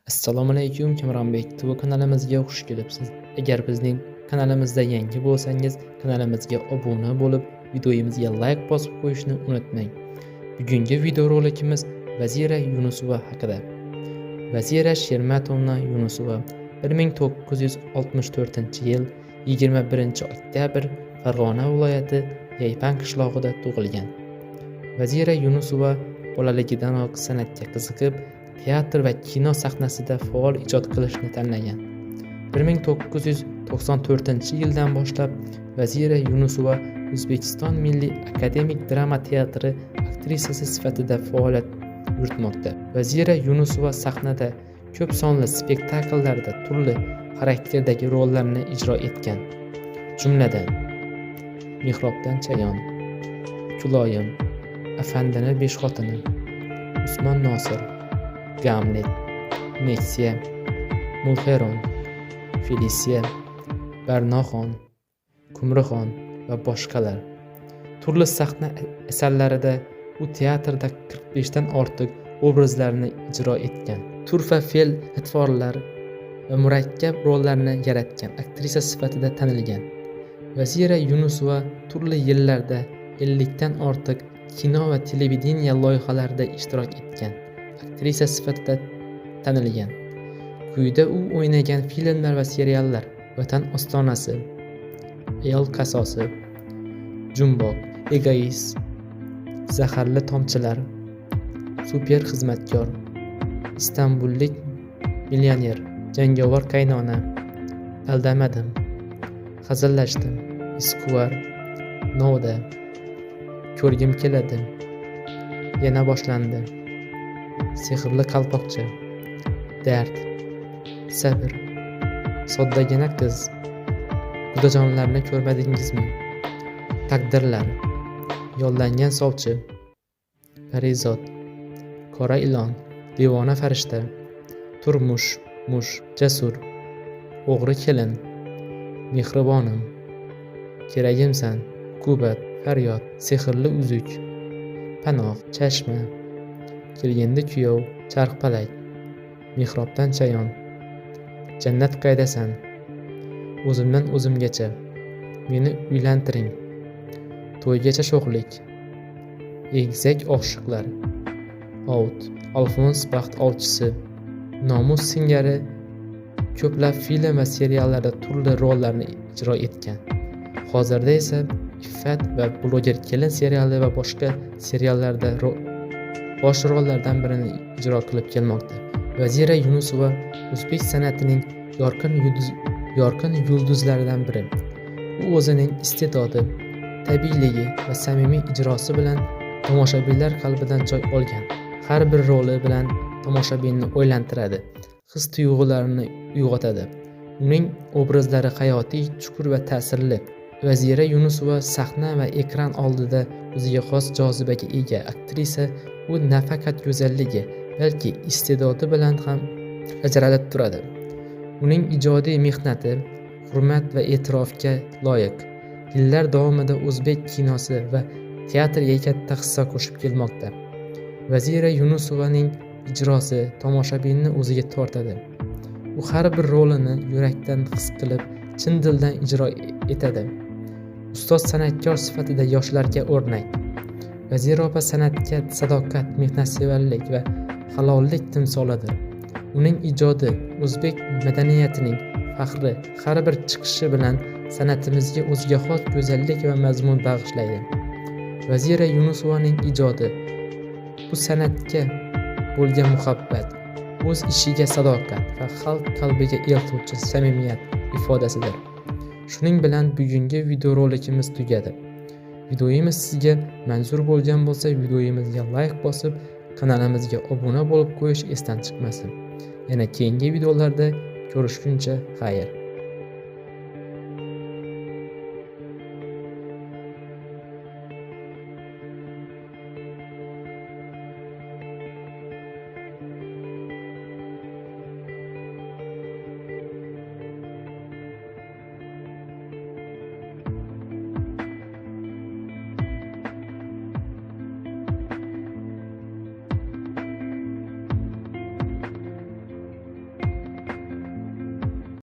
Assalomu alaykum, Kamronbek TV kanalimizga xush kelibsiz. Agar bizning kanalimizda yangi bo'lsangiz, kanalimizga obuna bo'lib, videomizga like bosib qo'yishni unutmang. Bugungi video rolikimiz Vazira Yunusova haqida. Vazira Shermatovna Yunusova 1964-yil 21-oktyabr Farg'ona viloyati Yaypan qishlog'ida tug'ilgan. Vazira Yunusova bolaligidanoq san'atga qiziqib, teatr va kino sahnasida faol ijod qilishni tanlagan. 1994-yildan boshlab Vazira Yunusova O'zbekiston Milliy akademik drama teatri aktrisasi sifatida faoliyat yuritmoqda. Vazira Yunusova sahnada ko'p sonli spektakllarda turli xarakterdagi rollarni ijro etgan. Jumladan: Mehrobdan chayon, Kuloyim, Afandini besh xotini, Usmon Nosir, Gamlet, Meksiya, Mulxeron, Felisiya, Barnoxon, Kumrixon va boshqalar. Turli sahna asarlarida u teatrda 45 dan ortiq obrazlarni ijro etgan. Turfa fe'l-atvorlar va murakkab rollarni yaratgan aktrisa sifatida tanilgan. Vazira Yunusova turli yillarda 50 dan ortiq kino va televideniya loyihalarida ishtirok etgan aktrisa sifatida tanilgan. Quyida u o'ynagan filmlar va seriallar: Vatan ostonasi, Ayol qasosi, Jumboq, Egoist, Zaharli tomchilar, Super xizmatkor, Istanbullik millioner, Jangovar qaynona, Aldamadim, Hazillashdim, Iskuvar, Novda, Ko'rgim keladi, Yana boshlandi, Sehrli qalpoqcha, Dard, Sabr, Soddagina qiz, Xudojonlarni ko'rmadingizmi? Taqdirlar, Yollangan sovchi, Parizod, Qora ilon, Devona farishta, Turmush, Mush, Jasur, O'g'ri kelin, Mehribonim, Keragimsan, Kubat, Faryod, Sehrli uzuk, Panoh, Chashma, Kelgindi kuyov, Charxpalak, Mehrobdan chayon, Jannat qaydasan, O'zimdan o'zimgacha, Meni uylantiring, To'ygacha sho'xlik, Egizak oshiqlar, Out, Alfons baxt olchisi, Nomus singari ko'plab film va seriallarda turli rollarni ijro etgan. Hozirda esa Iffat va Bloger kelin seriali va boshqa seriallarda bosh rollardan birini ijro qilib kelmoqda. Vazira Yunusova o'zbek san'atining yorqin yulduzlaridan biri. U o'zining iste'dodi, tabiiyligi va samimiy ijrosi bilan tomoshabinlar qalbidan joy olgan. Har bir roli bilan tomoshabinni o'ylantiradi, his-tuyg'ularini uyg'otadi. Uning obrazlari hayotiy, chuqur va ta'sirli. Vazira Yunusova sahna va ekran oldida o'ziga xos jozibaga ega aktrisa. U nafaqat go'zalligi, balki iste'dodi bilan ham ajralib turadi. Uning ijodiy mehnati hurmat va e'tirofga loyiq. Yillar davomida o'zbek kinosi va teatriga katta hissa qo'shib kelmoqda. Vazira Yunusovaning ijrosi tomoshabinni o'ziga tortadi. U har bir rolini yurakdan his qilib, chin dildan ijro etadi. Ustoz san'atkor sifatida yoshlarga o'rnak. Vazira opa san'atga sadoqat, mehnatsevarlik va halollik timsolidir. Uning ijodi o'zbek madaniyatining faxri, har bir chiqishi bilan san'atimizga o'ziga xos go'zallik va mazmun bag'ishlaydi. Vazira Yunusovaning ijodi bu san'atga bo'lgan muhabbat, o'z ishiga sadoqat va xalq qalbiga eltuvchi samimiyat ifodasidir. Shuning bilan bugungi video rolikimiz tugadi. Videomiz sizga manzur bo'lgan bo'lsa, videomizga like bosib, kanalimizga obuna bo'lib qo'yish esdan chiqmasin. Yana keyingi videolarda ko'rishguncha xayr.